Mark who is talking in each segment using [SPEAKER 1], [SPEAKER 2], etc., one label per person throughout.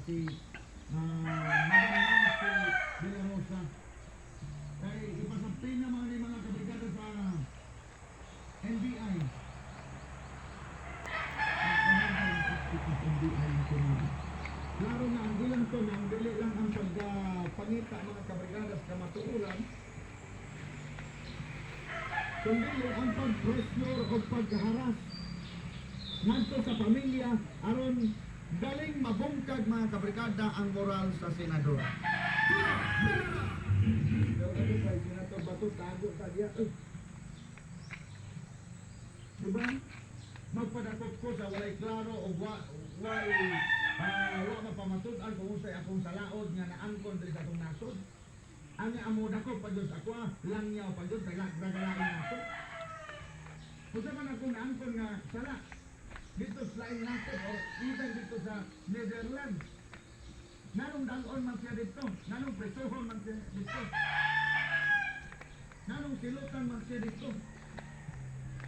[SPEAKER 1] si Madam Nancy De La Rosa. Kay ipasapin na mga kabrigada sa NBI. Klaro na ang ilang to nang dili lang ang pagpangita mga kabrigadas kamatuulan, kundi ang pag-pressure o pagharas ngadto sa pamilya aron galing mabungkag mga kabrigada ang moral sa senador. Senator Bato tago sa diya. Diba? Magpadakot ko sa walay klaro o walay wa mapamatud-an kung usay akong salaod nga naangkon diri sa atong nasod. Ang amo dako pa Dios ako langyaw pa Dios kay gagalain nasod. Usa man akong naangkon nga sala dito sa lain nasod o even dito sa Netherlands. Nanong dalon man siya dito, nanong presohon man siya dito, nanong silutan man siya dito.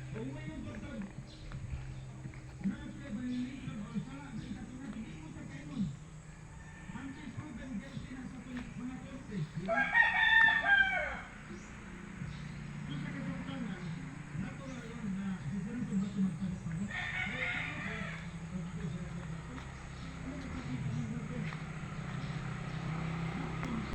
[SPEAKER 1] Kung may yung pagkag, nasa ba